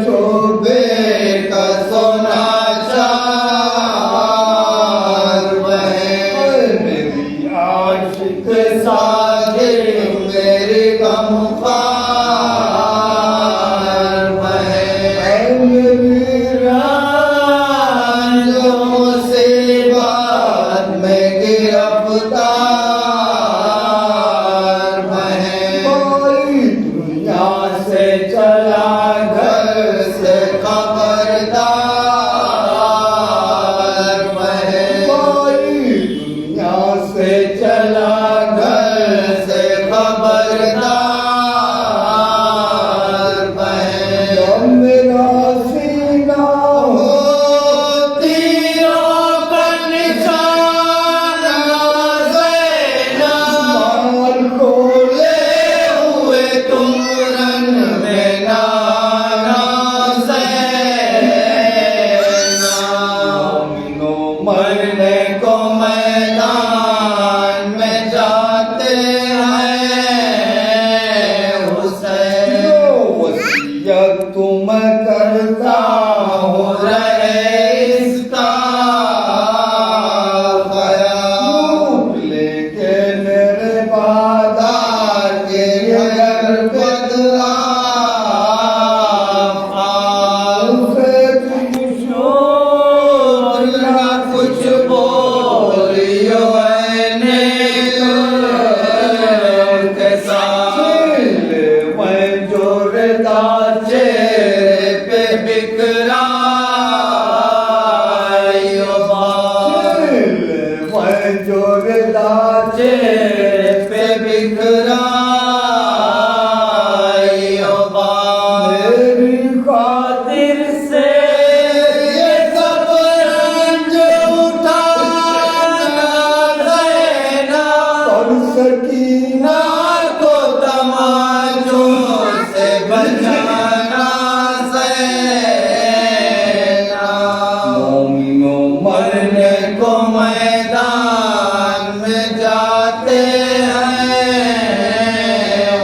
شعبے کا سونا چار بہن میری عاشق ساجر میری غمخوار بہن میری رنجو مصیبت میں گرفتار بہن دنیا سے چلا گھر سے خبردار بہن دنیا سے چلا گھر سے خبردار بہن جب میرا سینہ ہو تیروں کا نشانہ زینب مار کو لے ہوئے تم رن میں نانا زینب مومنوں مرنے کو میدان میں جاتے ہیں حسین وصیت تم کرتا ہوں رہے اس کا خیال لیکن میرے بادار کے اگر بدعا سے کچھ شور نہ کچھ بولیو اے نیلم کے ساتھ میں جو ردا چہرے پہ بکھرائی میں جو ردا چہرے پہ بکھرائی میری خاطر سے یہ سب رنج اٹھانا زینب اور سکینہ کو تماچوں سے بچانا زینب مومنوں مرنے کو میدان میں جاتے ہیں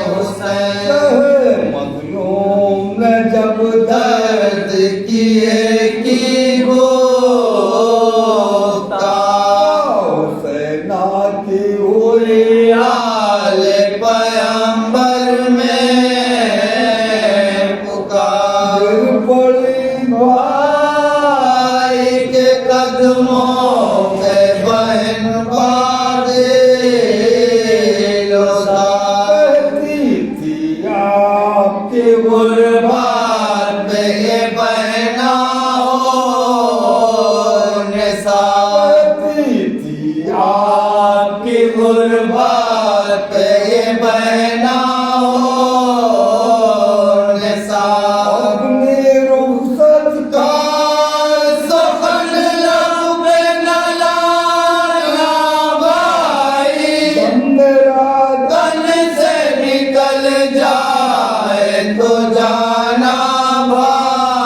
حسین مظلوم نے جب درد کیے کی گفتہ حسینہ کی ہوئی آل پیغمبر میں پکار پڑی بھائی کے قدموں میں بہن بادل کہتی تھی آپ کی غربت پہ یہ بہنا ہو نثار کہتی تھی آپ کی غربت پہ یہ بہنا ہو نثار اپنی رخصت کا سخن لب پہ نہ لانا بھائی میرا تن سے نکل جائے تو جانا بھائی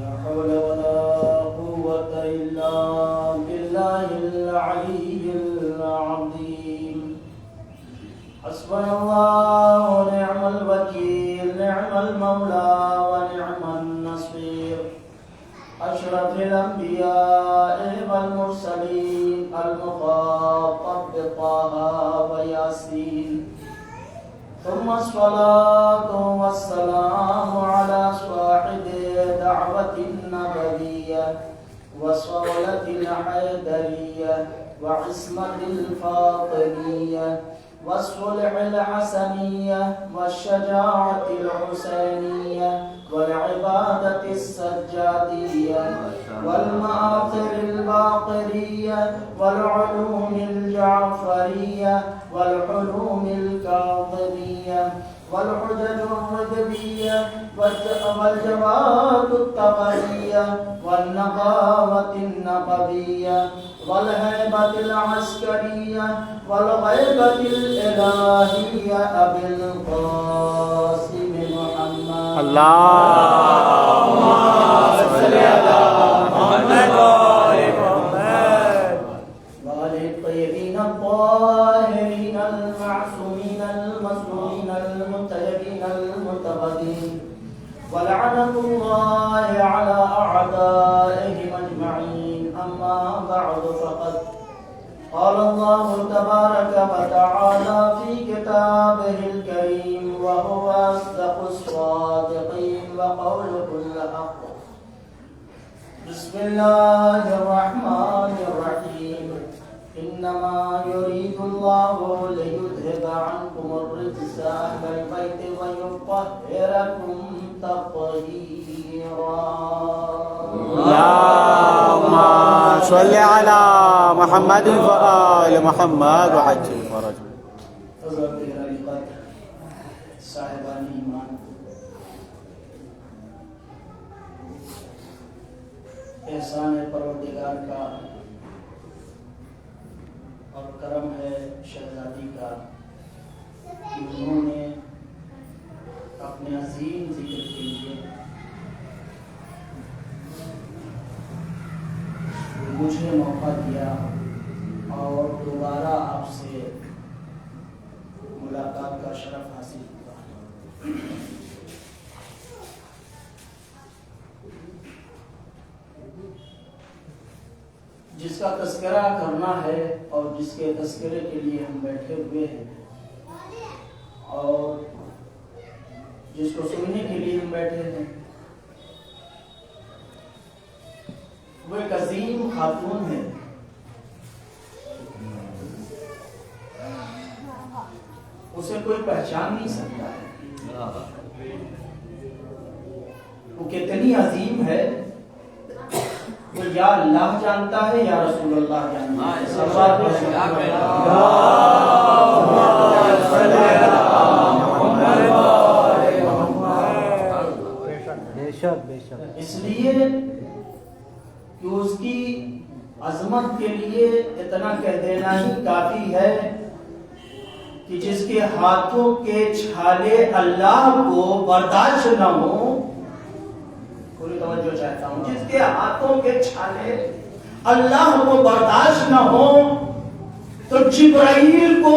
لا حول ولا قوة إلا بالله العلي العظيم. حسبنا الله ونعم الوكيل، نعم المولى ونعم النصير. أشرف الأنبياء والمرسلين المخاطب بطه وياسين، ثم الصلاة والسلام على صاحب دعوة النبوية وصولة الحيدرية وعصمة الفاطمية والصلح الحسنية والشجاعة الحسينية والعبادة السجادية والمآثر الباقرية والعلوم الجعفرية والعلوم الكاظمية والحجج الرجبية والجواد الطبرية والنقاوة النقبية والهيبة العسكرية والغيبة الإلهية أبي القاسم محمد. اللهم صل على محمد وآل محمد وآل الطيبين الطاهرين المعصومين المظلومين المتيبين المتقدمين، ولعنة الله على أعدائهم أجمعين. أما بعد فقد قال الله تبارك وتعالى في كتابه الكريم وهو أصدق الصادقين وقوله الحق. بسم الله الرحمن الرحيم. إنما يريد الله ليذهب عنكم الرجس أهل البيت ويطهركم تطهيرا. اللهم صل على محمد وآل محمد وعجل فرجه. صاحبان ایمان، احسان پروردگار کا اور کرم ہے شہزادی کا کہ انہوں نے اپنے عظیم ذکر کے لیے مجھے موقع دیا اور دوبارہ آپ سے ملاقات کا شرف حاصل ہوا. جس کا تذکرہ کرنا ہے اور جس کے تذکرے کے لیے ہم بیٹھے ہوئے ہیں اور جس کو سننے کے لیے ہم بیٹھے ہیں، وہ ایک عظیم خاتون ہے. اسے کوئی پہچان نہیں سکتا ہے. وہ کتنی عظیم ہے، وہ یا اللہ جانتا ہے یا رسول اللہ جانتا ہے. اس لیے کہ اس کی عظمت کے لیے اتنا کہہ دینا ہی کافی ہے کہ جس کے ہاتھوں کے چھالے اللہ کو برداشت نہ ہو. پوری توجہ چاہتا ہوں. جس کے ہاتھوں کے چھالے اللہ کو برداشت نہ ہو تو جبرائیل کو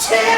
6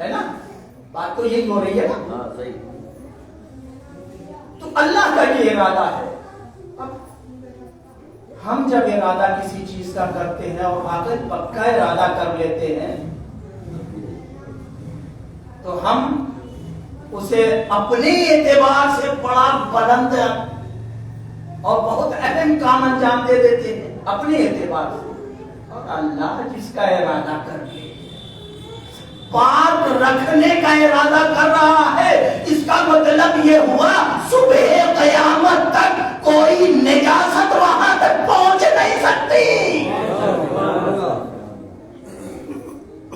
ہے نا؟ بات تو یہی ہو رہی ہے نا؟ ہاں صحیح. تو اللہ کا یہ ارادہ ہے. اب ہم جب ارادہ کسی چیز کا کرتے ہیں اور آخر پکا ارادہ کر لیتے ہیں تو ہم اسے اپنے اعتبار سے بڑا بلند اور بہت اہم کام انجام دے دیتے ہیں اپنے اعتبار سے. اور اللہ جس کا ارادہ کر لے پاک رکھنے کا ارادہ کر رہا ہے، اس کا مطلب یہ ہوا صبح قیامت تک کوئی نجاست وہاں تک پہنچ نہیں سکتی.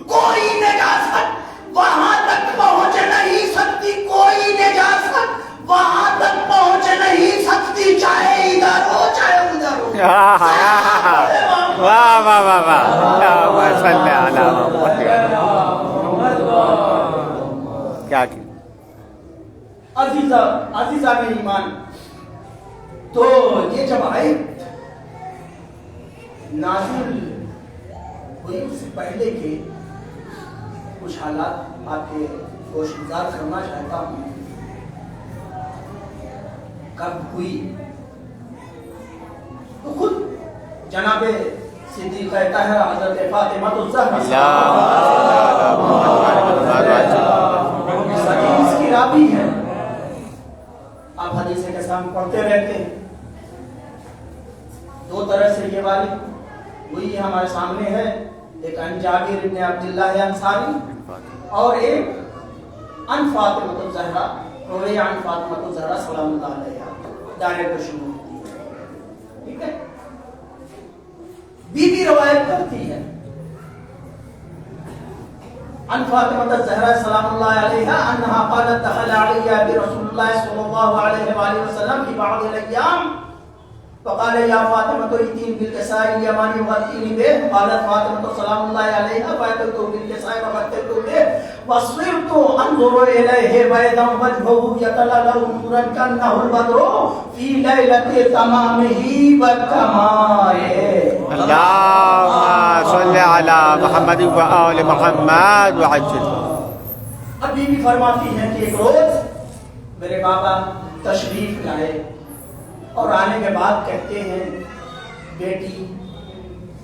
کوئی نجاست وہاں تک پہنچ نہیں سکتی. کوئی نجاست وہاں تک پہنچ نہیں سکتی، چاہے ادھر ہو چاہے ادھر ہو. واہ واہ واہ واہ صلی علی محمد. کیا عزیزہ میں ایمان. تو یہ جب آیت نازل ہوئی اس سے پہلے کے کچھ حالات آپ کے گوشگزار کرنا چاہتا ہوں. کب ہوئی تو خود جناب صدیقہ طاہرہ حضرت فاطمہ الزہرا حدیث کی راوی ہے. آپ حدیث کے سامنے پڑھتے رہتے ہیں. دو طرح سے یہ والی ہوئی ہمارے سامنے ہے. ایک عن جابر بن عبداللہ انصاری اور ایک عن فاطمہ الزہرا اور یہ عن فاطمہ الزہرا سلام اللہ علیہا ڈائریکٹ شروع ہوتی ہے. ٹھیک ہے. بی بی روایت کرتی ہے عن فاطمہ الزہرا سلام اللہ علیہا انہا قالت دخل علیہ برسول اللہ صلی اللہ علیہ وآلہ وسلم فی بعض الایام فقال یا فاطمہ ائتینی بالکساء الیمانی وغطینی بہ. قالت فاطمہ سلام اللہ علیہا فاتیت بالکساء وغطیت بہ وصرت انظر الیہ بیضا وجهه یتلألأ نورا کأنه البدر فی لیلۃ تمامہ وکمالہ. اللهم صل علی محمد و آل محمد وعجل. ابھی بھی فرماتی ہیں کہ ایک روز میرے بابا تشریف لائے اور آنے کے بعد کہتے ہیں بیٹی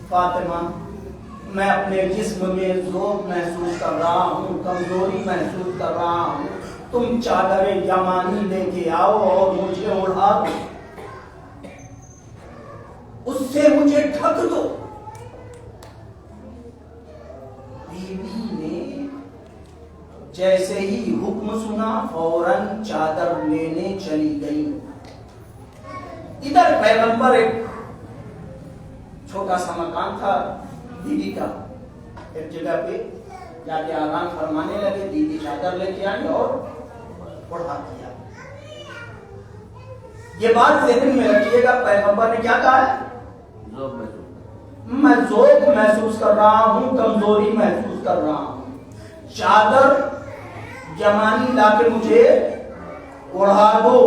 فاطمہ میں اپنے جسم میں ذوق محسوس کر رہا ہوں، کمزوری محسوس کر رہا ہوں. تم چادر یمانی لے کے آؤ اور مجھے اڑا دو، اس سے مجھے ڈھک دو. بیوی نے جیسے ہی حکم سنا فوراً چادر لینے چلی گئی. ادھر پیغمبر ایک چھوٹا سا مکان تھا بیوی کا، ایک جگہ پہ جا کے آرام فرمانے لگے. بیوی چادر لے کے آئی اور اڑا دیا. یہ بات ذہن میں رکھیے گا پیغمبر نے کیا کہا ہے؟ میں ذوق محسوس کر رہا ہوں، کمزوری محسوس کر رہا ہوں، چادر جمانی لا کے مجھے اڑا دو.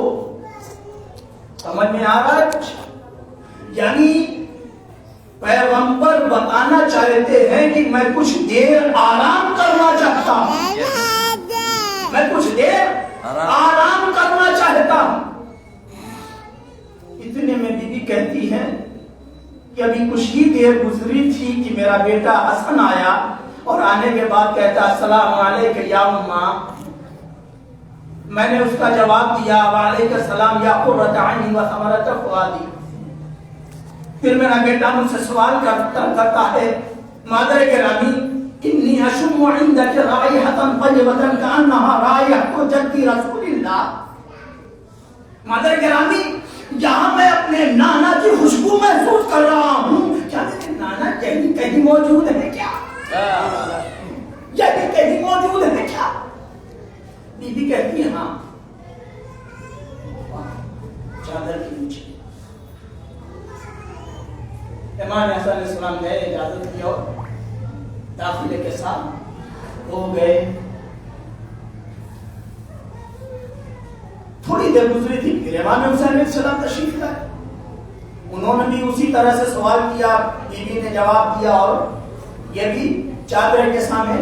سمجھ میں آ رہا ہے؟ یعنی پیغمبر بتانا چاہتے ہیں کہ میں کچھ دیر آرام کرنا چاہتا ہوں، میں کچھ دیر آرام کرنا چاہتا ہوں. اتنے میں بیوی کہتی ہے کہ ابھی کچھ ہی دیر گزری تھی کہ میرا بیٹا حسن آیا اور آنے کے بعد کہتا السلام علیکم یا اماں. میں نے اس کا جواب دیا وعلیکم السلام یا قرۃ عینی و ثمرۃ فؤادی. پھر میرا بیٹا مجھ سے سوال کرتا ہے مادر گرامی انی اشم عندک رائحۃ طیبۃ کأنها رائحۃ جد رسول اللہ. مادر گرامی یہاں میں اپنے نانا کی خوشبو محسوس کر رہا ہوں، کیا میرے نانا کہیں موجود ہے کیا؟ یعنی کہیں موجود ہے کیا؟ بی بی کہتی ہے ہاں. چادر کی نیچے امام حسن علیہ السلام گئے، اجازت کی اور داخلے کے ساتھ ہو گئے. تھوڑی دیر گزری تھی پھر امام حسین علیہ السلام تشریف لائے. انہوں نے بھی اسی طرح سے سوال کیا، بیوی نے جواب دیا اور یہ بھی چادر کے سامنے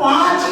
5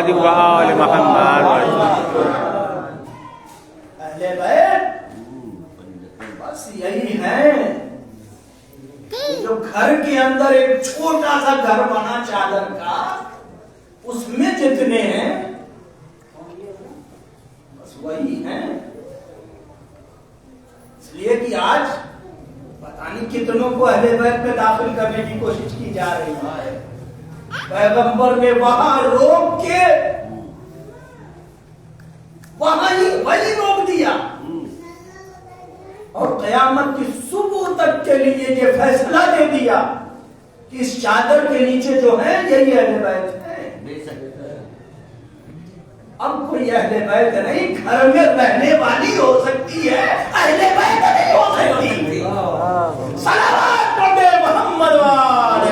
محمد وآل محمد اہل بیت بس یہی ہے جو گھر کے اندر ایک چھوٹا سا گھر بنا چادر کا، اس میں جتنے ہیں بس وہی ہیں. اس لیے کہ آج پتہ نہیں کتنوں کو اہل بیت میں داخل کرنے کی کوشش کی جا رہی ہے. پیغمبر نے وہاں روک کے وہی روک دیا، اور قیامت کی صبح تک کے لیے یہ فیصلہ دے دیا کہ اس چادر کے نیچے جو ہے یہی اہل بیت ہے. اب کوئی اہل بیت نہیں، گھر میں رہنے والی ہو سکتی ہے، اہل بیت نہیں ہو سکتی. صلوات پڑھے محمد والے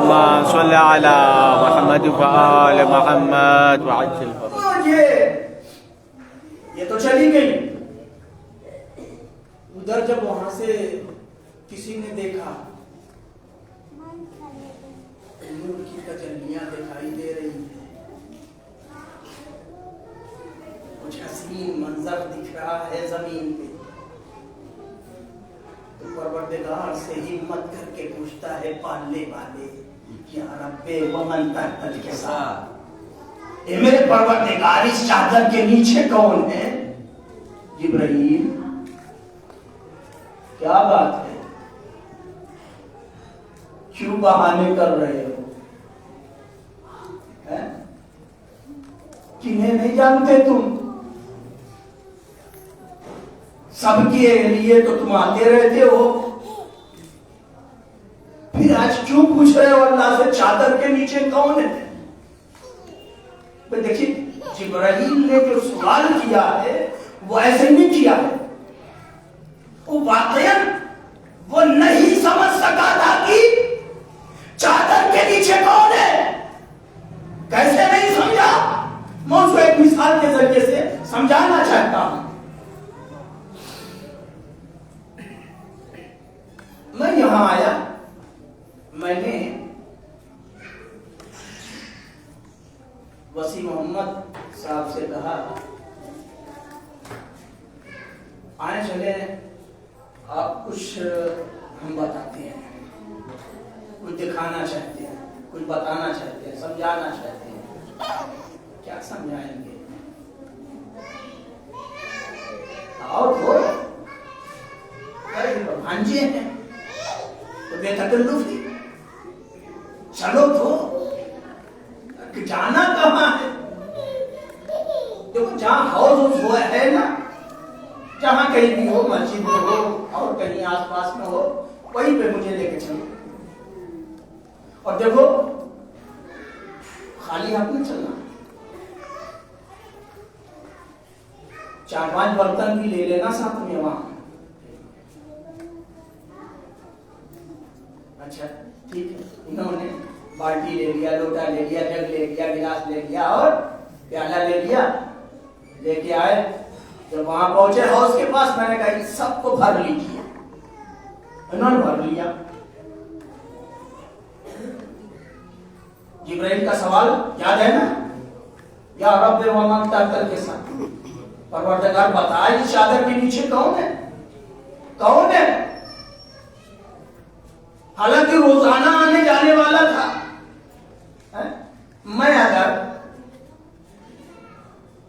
اللهم صل على محمد وآل محمد وعجل فرجهم. یہ تو چلی گئی. ادھر جب وہاں سے کسی نے دیکھا نور کی تجلیاں دکھائی دے رہی ہیں، کچھ حسین منظر دکھ رہا ہے زمین پہ، تو پروردگار سے ہمت کر کے پوچھتا ہے پالنے والے، یا رب ومن تحت الحساب، اے میرے پروردگار اس چادر کے نیچے کون ہے؟ جبرائیل. کیا بات ہے، کیوں بہانے کر رہے ہو؟ کنہیں نہیں جانتے تم؟ سب کے لیے تو تم آتے رہتے ہو، پھر آج کیوں پوچھ رہے ہو اللہ سے چادر کے نیچے کون ہے؟ دیکھیے جبرائیل نے جو سوال کیا ہے وہ ایسے نہیں کیا ہے، وہ واقعاً وہ نہیں سمجھ سکا تھا کہ چادر کے نیچے کون ہے. کیسے نہیں سمجھا؟ میں اس کو ایک مثال کے ذریعے سے سمجھانا چاہتا ہوں. میں یہاں آیا، میں نے وسیم محمد صاحب سے کہا آئے چلے آپ کچھ ہم بتاتے ہیں، کچھ دکھانا چاہتے ہیں، کچھ بتانا چاہتے ہیں، سمجھانا چاہتے ہیں. کیا سمجھائیں گے؟ آؤ تو بھانجے ہیں تو بے تکلف ہی چلو تو. جانا کہاں ہے؟ دیکھو جہاں ہاؤس وہ ہے نا، جہاں کہیں بھی ہو، مسجد میں ہو اور کہیں آس پاس میں ہو، وہیں پہ مجھے لے کے چلو. اور دیکھو خالی ہاتھ نہیں چلنا، 4-5 برتن بھی لے لینا ساتھ میں وہاں. اچھا ٹھیک ہے. انہوں نے بالٹی لے لیا، لوٹا لے لیا، جگ لے لیا، گلاس لے لیا اور پیالہ لے لیا، لے کے آئے. جب وہاں پہنچے ہاؤس کے پاس، میں نے کہا ان سب کو بھر لیجیے. انہوں نے بھر لیا. جبرائیل کا سوال یاد ہے نا، یا رب ومن تحت الحساب، پروردگار بتا اس چادر کے نیچے کون ہے؟ کون ہے؟ حالانکہ روزانہ آنے جانے والا تھا. میں اگر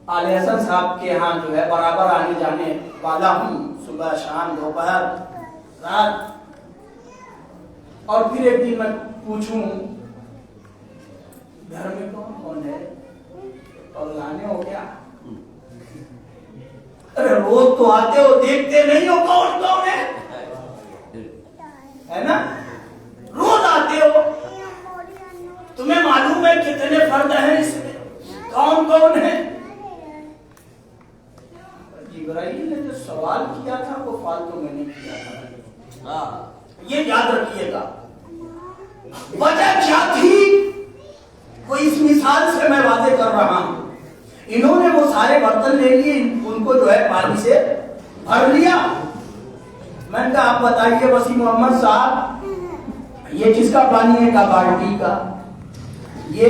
آل حسن صاحب کے ہاں جو ہے برابر آنے جانے والا ہوں، صبح شام دوپہر رات، اور پھر ایک دن میں پوچھوں گھر میں کون کون ہے، پگلانے ہو کیا؟ ارے روز تو آتے ہو، دیکھتے نہیں ہو کون کون ہے نا؟ روز آتے ہو، تمہیں معلوم ہے کتنے فرد ہیں اس میں، کون کون ہے؟ جبرائیل نے جو سوال کیا تھا وہ فالتو میں نہیں کیا تھا. یہ یاد رکھیے گا. وجہ کیا تھی وہ اس مثال سے میں واضح کر رہا ہوں. انہوں نے وہ سارے برتن لے لیے، ان کو جو ہے پانی سے بھر لیا. میں نے کہا آپ بتائیے وسیم محمد صاحب، یہ کس کا پانی ہے؟ کا بالٹی کا. یہ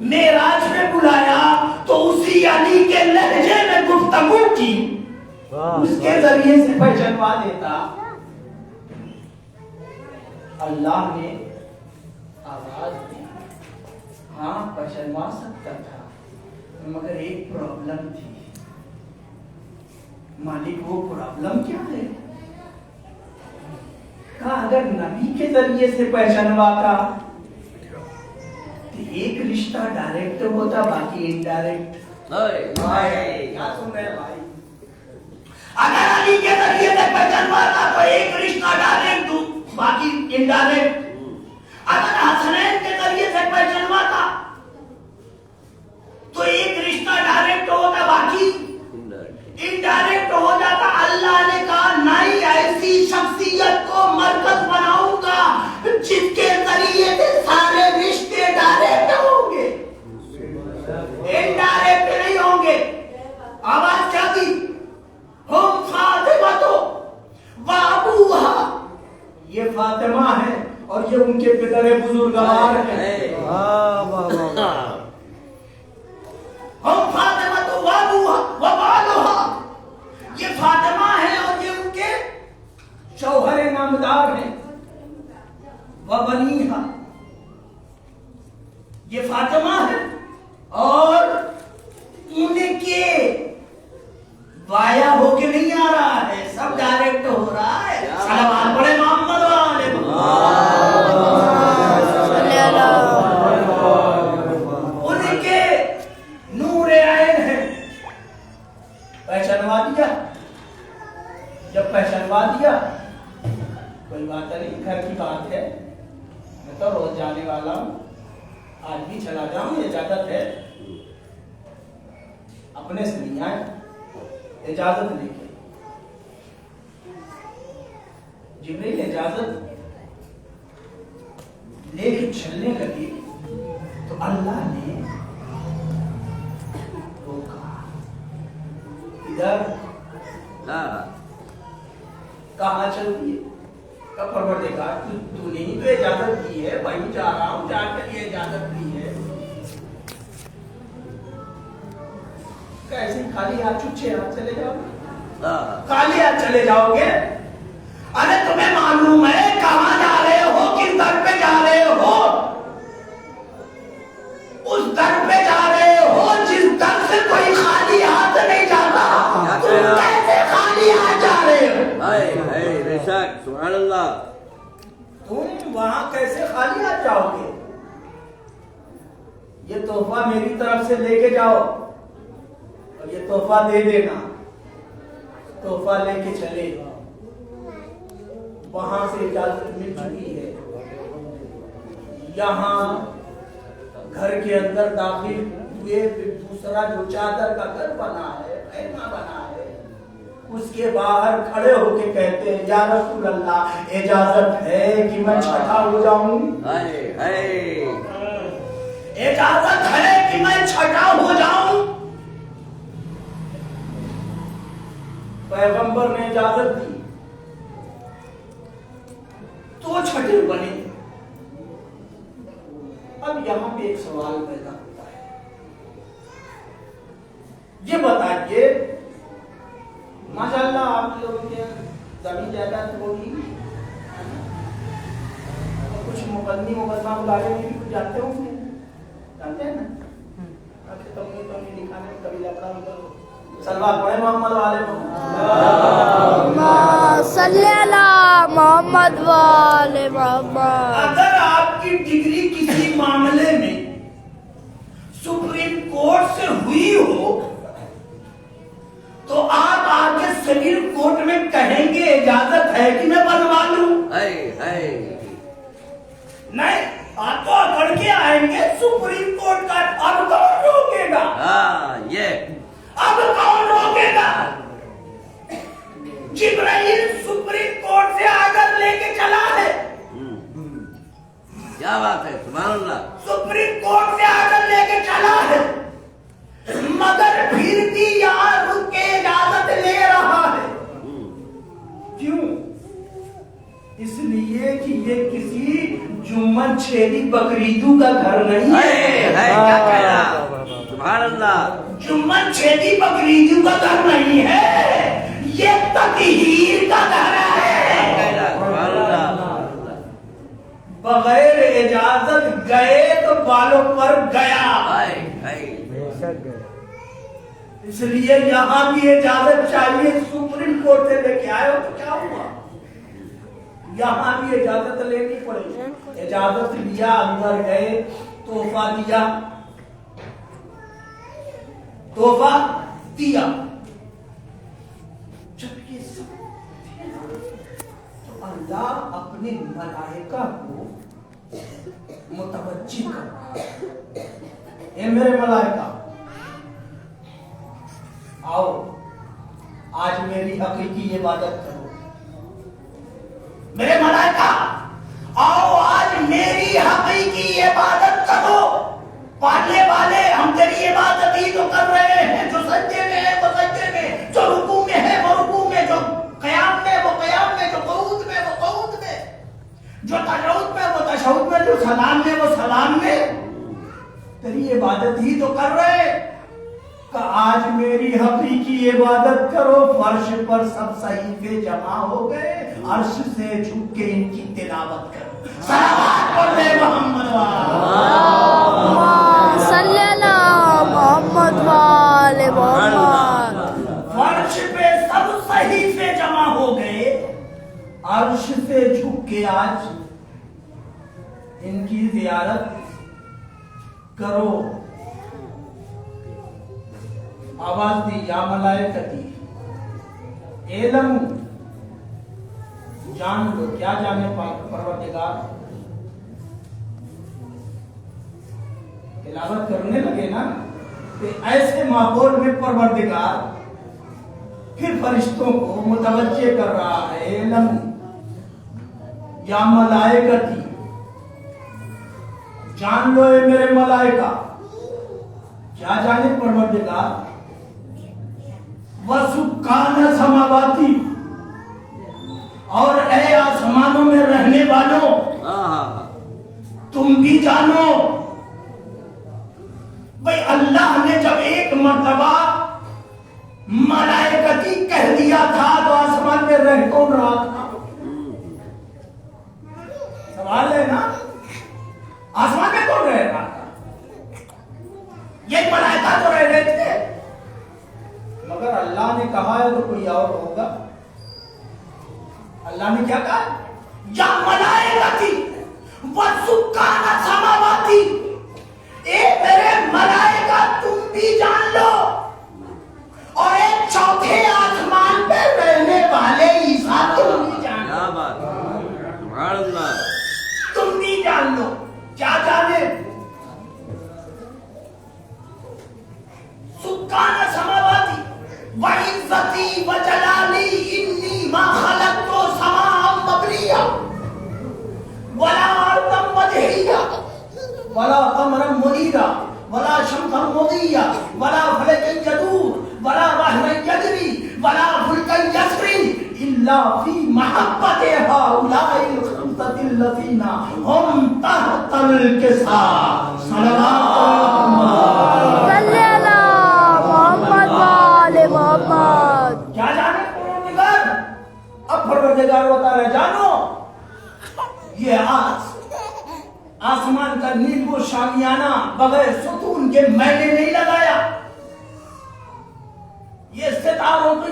معراج میں بلایا تو اسی علی کے لہجے میں گفتگو کی، اس کے ذریعے سے پہچانوا دیتا۔ اللہ نے آواز دی، ہاں پہچانوا سکتا تھا، مگر ایک پرابلم تھی۔ مالک وہ پرابلم کیا ہے؟ کہا اگر نبی کے ذریعے سے پہچانواتا تو ایک رشتہ ڈائریکٹ ہوتا، باقی انڈائریکٹ۔ کیا سن رہے ہیں بھائی؟ اگر علی کے ذریعے سے پہچانواتا تو ایک رشتہ ڈائریکٹ، باقی انڈائریکٹ۔ اگر حسنین کے ذریعے سے پہچانواتا تو ایک رشتہ ڈائریکٹ ہوتا، باقی انڈائریکٹ ہو جاتا۔ اللہ نے کہا نہیں، ایسی شخصیت کو مرکز بناؤں گا جس کے ذریعے سے سارے رشتے ڈائریکٹ ہوں گے، انڈائریکٹ نہیں ہوں گے۔ آواز کیا دی؟ ہم فاطمہ تو وابوہا، یہ فاطمہ ہے اور یہ ان کے پدر بزرگوار ہیں۔ ہم فاطمہ تو وابوہا وبالوہا، یہ فاطمہ ہے اور یہ ان کے شوہر نامدار ہیں۔ وبنیہا، یہ فاطمہ ہے اور ان کے وایا ہو کے نہیں آ رہا ہے، سب ڈائریکٹ ہو رہا ہے۔ صلوات پڑھے محمد والے ان کے نور عین ہے۔ پہچانوا دیا، جب پہچانوا دیا کوئی بات نہیں، گھر کی بات ہے، میں تو روز جانے والا ہوں، آج بھی چلا جاؤں، اجازت ہے؟ اپنے سے نہیں آئے، اجازت لے کے۔ جبریل اجازت لے کے چلنے لگے تو اللہ نے روکا، ادھر کہاں چل رہی ہے؟ پروردگار تو نے ہی تو اجازت دی ہے، وہیں جا رہا ہوں، جا کے لیے اجازت دی ہے۔ کیسے خالی ہاتھ چھوچے ہاتھ چلے جاؤ گے؟ خالی ہاتھ چلے جاؤ گے؟ ارے تمہیں معلوم ہے کہاں جا رہے ہو، کس در پہ جا رہے ہو؟ اس در پہ جا رہے ہو جس در سے کوئی خالی ہاتھ نہیں جاتا، تم کیسے خالی ہاتھ جا رہے ہو؟ سبحان اللہ، تم وہاں کیسے خالی ہاتھ جاؤ گے؟ یہ تحفہ میری طرف سے لے کے جاؤ اور یہ تحفہ دے دینا۔ تحفہ لے کے چلے، وہاں سے اجازت مل چکی ہے، یہاں گھر کے اندر داخل ہوئے، دوسرا جو چادر کا گھر بنا ہے، خیمہ بنا ہے، اس کے باہر کھڑے ہو کے کہتے ہیں یا رسول اللہ اجازت ہے کہ میں چھٹا ہو جاؤں؟ اجازت ہے کہ میں چھٹا ہو جاؤں؟ پیغمبر نے اجازت دی تو چھٹے بنے۔ اب یہاں پہ ایک سوال پیدا ہوتا ہے، یہ بتائیے ماشاءاللہ آپ لوگوں کے زمین جائیداد ہوگی، کچھ مقدمی مقدمہ مقابلے میں بھی کچھ جانتے ہوں گے، جانتے ہیں نا؟ تو دکھانے میں کبھی لفڑا ہوگا۔ صلوات پڑھے محمد والے صلی اللہ محمد والے محمد۔ اگر آپ کی ڈگری کسی معاملے میں سپریم کورٹ سے ہوئی ہو تو آپ آگے سپریم کورٹ میں کہیں گے اجازت ہے کہ میں بنوا لوں؟ نہیں، آپ تو اکڑ کے آئیں گے سپریم کورٹ کا۔ اب کون روکے گا؟ اب کون روکے گا؟ جبرائیل سپریم کورٹ سے آگے لے کے چلا ہے، کیا بات ہے، سبحان اللہ، سپریم کورٹ سے آگے لے کے چلا ہے، مگر پھر بھی یہاں رک کے اجازت لے رہا ہے۔ کیوں؟ اس لیے کہ یہ کسی جمن چھیدی بکریدوں کا گھر نہیں ہے. کیا کہہ رہا؟ سبحان اللہ. جمن چھیدی بکریدوں کا گھر نہیں ہے, یہ تطہیر کا گھر ہے. سبحان اللہ. بغیر اجازت گئے تو بالوں پر گیا. اس لیے یہاں بھی اجازت چاہیے. سپریم کورٹ سے لے کے آئے ہو تو کیا ہوا, یہاں بھی اجازت لینی پڑے. اجازت لیا, اندر گئے, تحفہ دیا, تحفہ دیا. جب یہ سب تو اللہ اپنے ملائکہ کو متوجہ کر, اے میرے ملائکہ آؤ آج میری حقیقی عبادت کرو. میرے ملائکہ آؤ آج میری حقیقی عبادت کرو. پڑھنے والے ہم تیری عبادت ہی تو کر رہے ہیں. جو سجدے میں ہے وہ سجدے میں, جو رکوع میں ہے وہ رکوع میں, جو قیام میں وہ قیام میں, جو قعود میں وہ قعود میں, جو تشہد میں وہ تشہد میں, جو سلام میں وہ سلام میں, تیری عبادت ہی تو کر رہے ہیں. کہ آج میری حقیقی عبادت کرو. فرش پر سب صحیفے جمع ہو گئے, عرش سے جھک کے ان کی تلاوت کرو. صلوات پڑھے محمد صلی اللہ محمد والے محمد. فرش پہ سب صحیفے جمع ہو گئے, عرش سے جھک کے آج ان کی زیارت کرو. آواز دی یا ملائکتی علم, جان لو. کیا جانے پروردگار؟ تلاوت کرنے لگے نا کہ ایسے ماحول میں پروردگار پھر فرشتوں کو متوجہ کر رہا ہے. علم یا ملائکتی, جان لو اے میرے ملائکہ. کیا جانے پروردگار؟ وَسُكَّانَ سَمَاوَاتِ, اور اے آسمانوں میں رہنے والوں تم بھی جانو. بھئی اللہ نے جب ایک مرتبہ ملائکتی کہہ دیا تھا تو آسمان میں رہ کون رہا تھا؟ سوال ہے نا, آسمان میں کون رہ رہا تھا؟ یہ ملائکہ تو رہ رہے تھے, مگر اللہ نے کہا ہے تو کوئی اور ہوگا. اللہ نے کیا کہا؟ یا ملائکتی وَسُكَّانَ سَمَاوَاتِ, اے میرے ملائکہ تم بھی جان لو, اور ایک چوتھے آسمان پہ رہنے والے عیسیٰ تم بھی جان لو. کیا بات, سبحان اللہ. تم بھی جان لو. کیا جانے؟ سُكَّانَ سَمَاوَاتِ وَعِزَّتِي وَجَلَالِي إِنِّي مَا خَلَقْتُ سَمَاءً مَبْنِيًّا وَلَا أَرْضًا مَدْحِيًّا وَلَا قَمَرًا مُنِيرًا وَلَا شَمْسًا مُضِيًّا وَلَا فَلَكًا يَدُورُ وَلَا بَحْرًا يَجْرِي وَلَا فُلْكًا يَسْرِي إِلَّا فِي مَحَبَّةِ هَؤُلَاءِ الْخَمْسَةِ الَّذِينَ هُمْ تَحْتَ الْكِسَاءِ. صلی اللہ محمد والے محمد. کیا جانے پروردگار؟ اب پروردگار بتا رہے جانو, یہ آسمان کا نیل و شامیانہ بغیر ستون کے میں نے نہیں لگایا. یہ ستاروں کی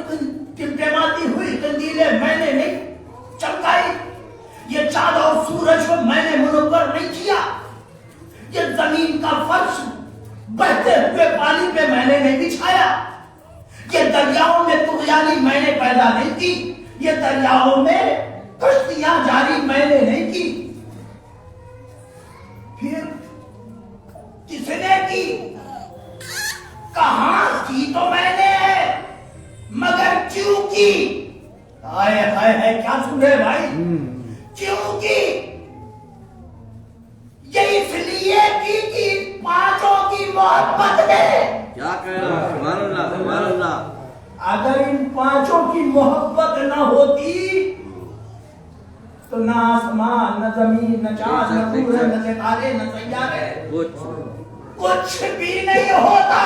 ٹمٹماتی ہوئی قندیلیں میں نے نہیں چمکائی. یہ چاند اور سورج کو میں نے منور نہیں کیا. یہ زمین کا فرش بہتے ہوئے پانی پہ میں نے نہیں بچھایا. یہ دریاؤں میں طغیانی میں نے پیدا نہیں کی. یہ دریاؤں میں کشتیاں جاری میں نے نہیں کی. پھر کس نے کی؟ کہاں کی تو میں نے, مگر کیوں کی؟ ہائے ہائے ہائے, کیا سنے بھائی, کیوں کی؟ یہ اس لیے کی کہ پانچوں کی محبت میں. کیا کہہ رہا, سبحان اللہ, سبحان اللہ. اگر ان پانچوں کی محبت نہ ہوتی تو تو نہ آسمان نہ زمین نہ چاند نہ سورج نہ ستارے نہ سیارے کچھ بھی نہیں ہوتا.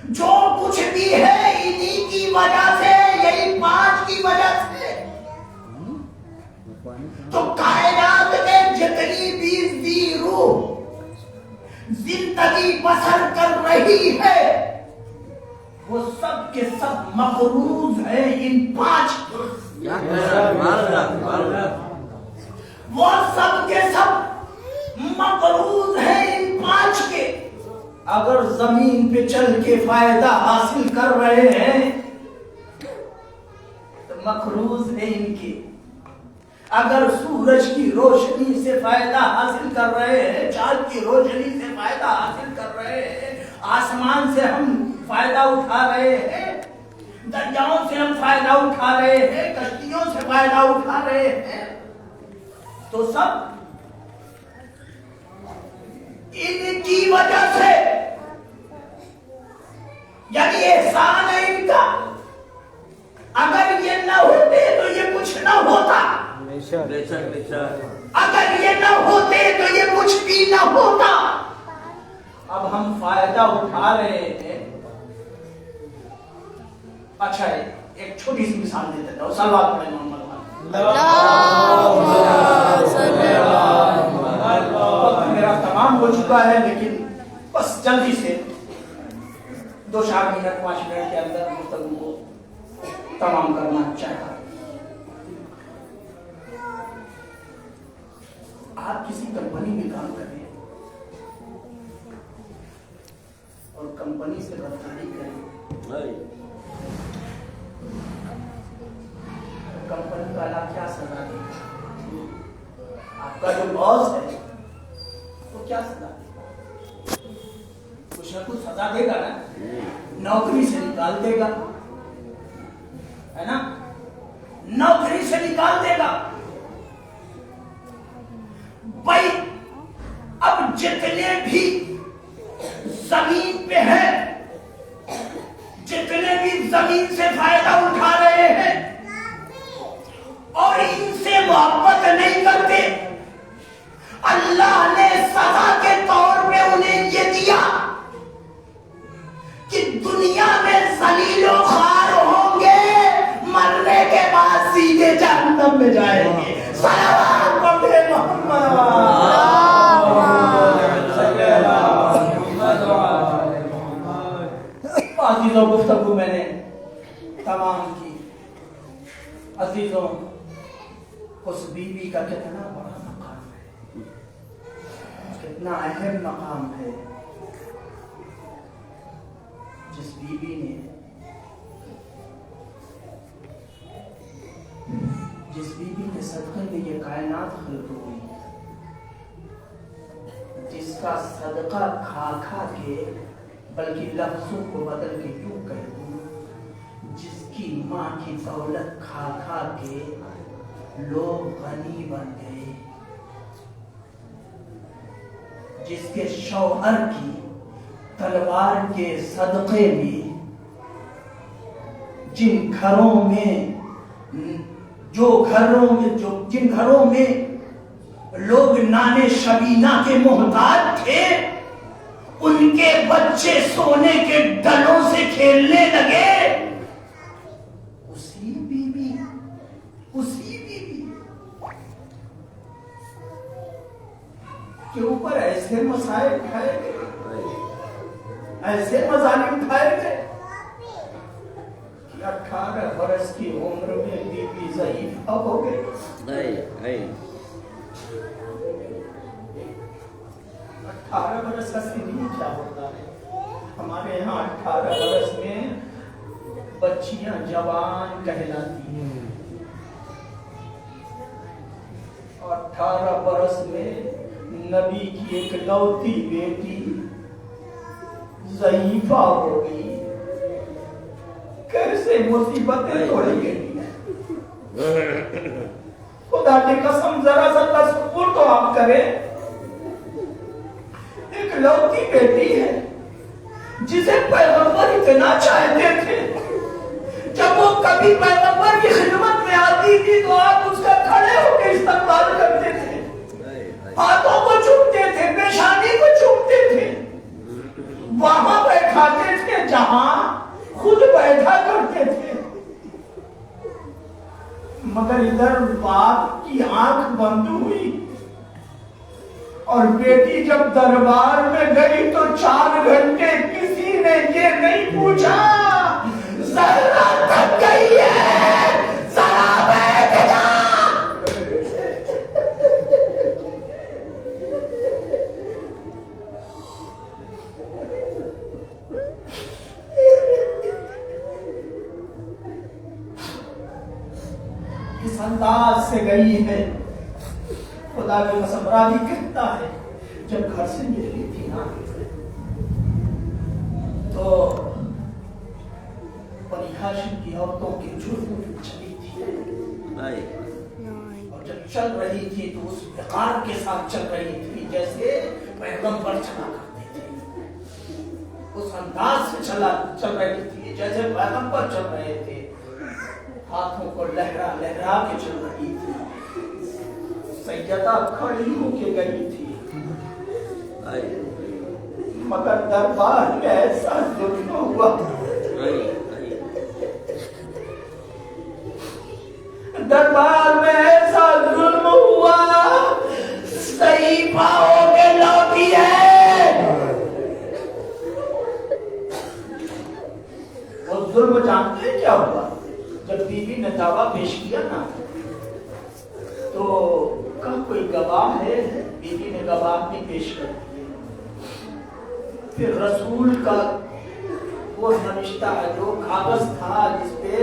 جو کچھ بھی ہے انہی کی وجہ سے, یہی 5 کی وجہ سے. تو کائنات میں جتنی بھی روح زندگی بسر کر رہی ہے وہ سب کے سب مقروض ہیں ان 5. وہ سب کے سب مقروض ہیں ان 5 کے. اگر زمین پہ چل کے فائدہ حاصل کر رہے ہیں تو مقروض ہے ان کے. اگر سورج کی روشنی سے فائدہ حاصل کر رہے ہیں, چاند کی روشنی سے فائدہ حاصل کر رہے ہیں, آسمان سے ہم فائدہ اٹھا رہے ہیں, دریاؤں سے ہم فائدہ اٹھا رہے ہیں, کشتیوں سے فائدہ اٹھا رہے ہیں, تو سب ان کی وجہ سے, یعنی احسان ہے ان کا. اگر یہ نہ ہوتے تو یہ کچھ نہ ہوتا. اگر یہ نہ ہوتے تو یہ کچھ بھی نہ ہوتا. اب ہم فائدہ اٹھا رہے ہیں. اچھا ایک چھوٹی سی مثال دیتے تھے, صلوات پڑھیں محمد. میرا تمام ہو چکا ہے لیکن بس جلدی سے 2-4 منٹ 5 منٹ کے اندر گفتگو کو تمام کرنا چاہتا ہوں. آپ کسی کمپنی میں کام کر رہے ہیں اور کمپنی سے بدکاری کریں, کمپنی کا آپ کیا سزا دے گا؟ آپ کا جو باس ہے وہ کیا سزا دے گا؟ کچھ نہ کچھ سزا دے گا نا. نوکری سے نکال دے گا, ہے نا, نوکری سے نکال دے گا. بھائی اب جتنے بھی زمین پہ ہیں, جتنے بھی زمین سے فائدہ اٹھا رہے ہیں اور ان سے محبت نہیں کرتے, اللہ نے سزا کے طور پہ انہیں یہ دیا کہ دنیا میں ذلیل و خوار ہوں گے, مرنے کے بعد سیدھے جہنم میں جائیں گے. صلوات پڑھے محمد. عزیزوں گفتگو میں نے تمام کی. عزیزوں اس بیوی کا کتنا بڑا مقام ہے, کتنا اہم مقام ہے. جس بیوی نے صدقے میں یہ کائنات خلق ہوئی, جس کا صدقہ کھا کے, بلکہ لفظوں کو بدل کے یوں کہہ دوں, جس کی ماں کی دولت کھا کے لوگ غنی بن گئے, جس کے شوہر کی تلوار کے صدقے میں جن گھروں میں لوگ نانے شبینہ کے محتاج تھے, ان کے بچے سونے کے ڈلوں سے کھیلنے لگے. اسی بیوی کے اوپر ایسے مسائل اٹھائے گئے, ایسے مظالم اٹھائے گئے کہ 18 برس کی عمر میں بیوی ضعیفہ ہو گئی. 18 برس کا سن کیا ہوتا ہے ہمارے یہاں؟ 18 برس میں بچیاں جوان کہلاتی ہیں, اور 18 برس میں نبی کی ایک لوتی بیٹی ضعیفہ ہو گئی. کیسے مصیبتیں توڑی گئی ہیں. خدا کی قسم ذرا سا تصور تو آپ کریں, ایک لوتی بیٹی ہے جسے پیغمبر اتنا چاہتے تھے, جب وہ کبھی پیغمبر کی خدمت میں آتی تھی تو آپ اس کا کرتے تھے, ہاتھوں کو چومتے تھے, پیشانی کو چومتے تھے, وہاں بیٹھاتے تھے جہاں خود بیٹھا کرتے تھے. مگر ادھر باپ کی آنکھ بند ہوئی اور بیٹی جب دربار میں گئی تو 4 گھنٹے کسی نے یہ نہیں پوچھا زہرا تک گئی ہے, ذرا بیٹھ جا. اس انداز سے گئی ہے. خدا کے قسم راوی کہتا ہے جب گھر سے نکلی تھی نا تو بنی ہاشم کی عورتوں کے جھرموں میں چلی تھی, اور جب چل رہی تھی تو اس وقار کے ساتھ چل رہی تھی جیسے پیغمبر چلا کرتے تھے. اس انداز سے چل رہی تھی جیسے پیغمبر چل رہے تھے. ہاتھوں کو لہرا لہرا کے چل رہی تھی. سیدہ کھڑی ہو کے گئی تھی, مگر دربار میں ایسا ظلم ہوا, دربار میں ایسا ظلم ہوا, صحیح پاؤ کے لوٹی ہے. وہ ظلم جانتے ہیں کیا ہوا؟ جب بیوی نے دعویٰ پیش کیا نا تو کہا کوئی گواہ ہے, بیوی نے گواہ بھی پیش کر دیے. پھر رسول کا وہ نوشتہ ہے جو کاغذ تھا جس پہ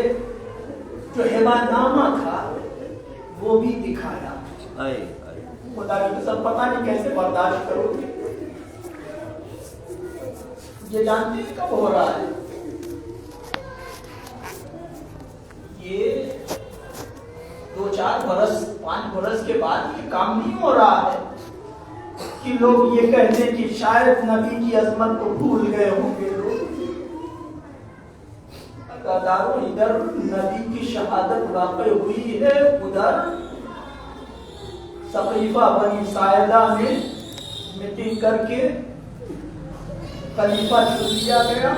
جو ہبہ نامہ تھا وہ بھی دکھایا. خدا کی قسم پتہ نہیں کیسے برداشت کرو گے. یہ جانتے ہیں کب ہو رہا ہے؟ یہ 2-4 برس 5 برس کے بعد یہ کام نہیں ہو رہا ہے کہ لوگ یہ کہتے ہیں کہ شاید نبی کی عظمت کو بھول گئے ہوں گے لوگ. دارو ادھر نبی کی شہادت واقع ہوئی ہے, ادھر سقیفہ بنی ساعدہ میں میٹنگ کر کے خلیفہ چن لیا گیا,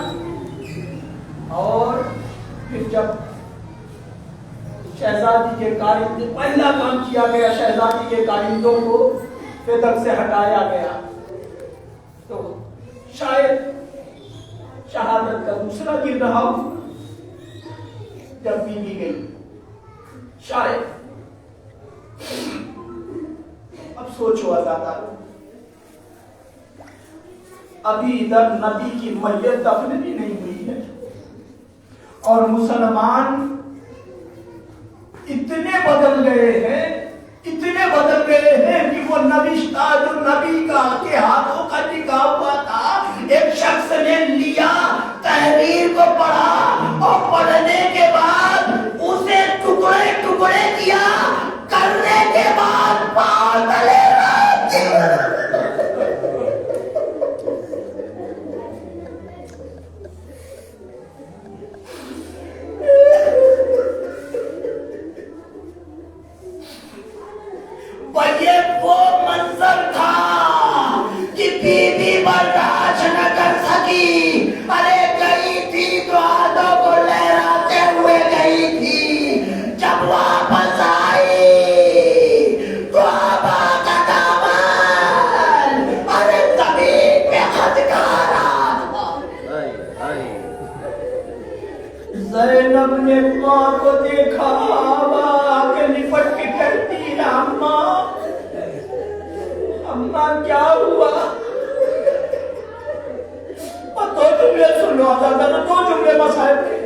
اور پھر جب شہزادی کے کارندے پہلا کام کیا گیا, شہزادی کے کارندوں کو فدق سے ہٹایا گیا, تو شاید شہادت کا دوسرا دن رہا جب بیوی گئی شاید. اب سوچو آزادارو, ابھی ادھر نبی کی میت دفن بھی نہیں ہوئی ہے اور مسلمان اتنے بدل گئے ہیں, اتنے بدل گئے ہیں کہ وہ نوشتہ جو نبی کا کے ہاتھوں کا لکھا ہوا تھا ایک شخص نے لیا, تحریر کو پڑھا اور پڑھنے کے بعد اسے ٹکڑے ٹکڑے کیا, کرنے کے بعد پاؤں تلے رکھ دیا. یہ وہ منظر تھا کہ بیوی برداشت نہ کر سکی. ارے گئی تھی تو ہاتھوں کو لہراتے ہوئے گئی تھی, جب واپس آئی تو آبا کا دامن ارے زمین پہ خدکارا. زینب نے ماں کو دیکھا, آبا کے لپٹ کے کہتی ہے اماں اماں کیا ہوا؟ اور 2 جملے سن لو آزادہ, 2 جملے مسائل کے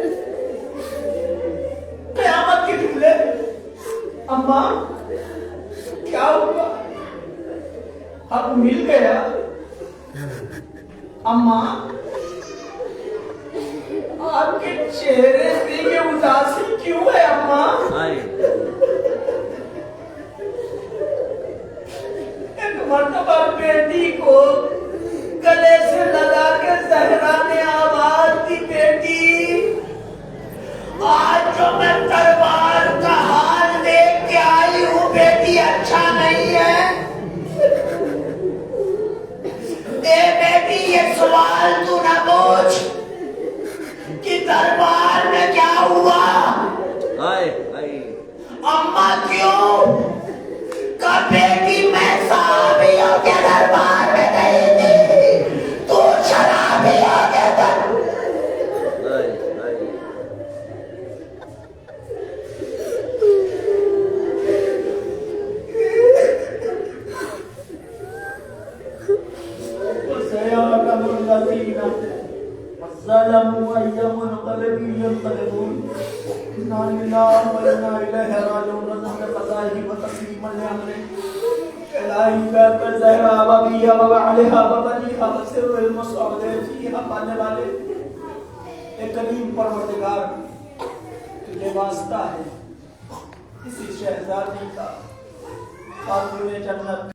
قیامت کے جملے. اماں کیا ہوا؟ اب مل گیا. اماں آپ کے چہرے پہ یہ اداسی کیوں ہے اماں؟ ایک مرتبہ بیٹی کو گلے سے لگا کے زہرا نے آواز دی, بیٹی آج جو میں دربار کا حال دیکھ کے آئی ہوں بیٹی اچھا نہیں دربار میں کیا ہوا؟ ہائے ہائے اما کیوں؟ کہ بیٹی میں صحابیوں کے دربار میں گئی تھی، تو شرابیوں کے دربار۔ ہائے ہائے وسيعلم الذين ظلموا أي منقلب ينقلبون إنا لله وإنا إليه راجعون رضا قضائه وتسليما لأمره إلهي باب الزهراء وبيها وبعلها وبنيها وسر المصعود فيها پانے والے اے کریم پروردگار تجھے واسطہ ہے اسی شہزادی کا خاتون جنت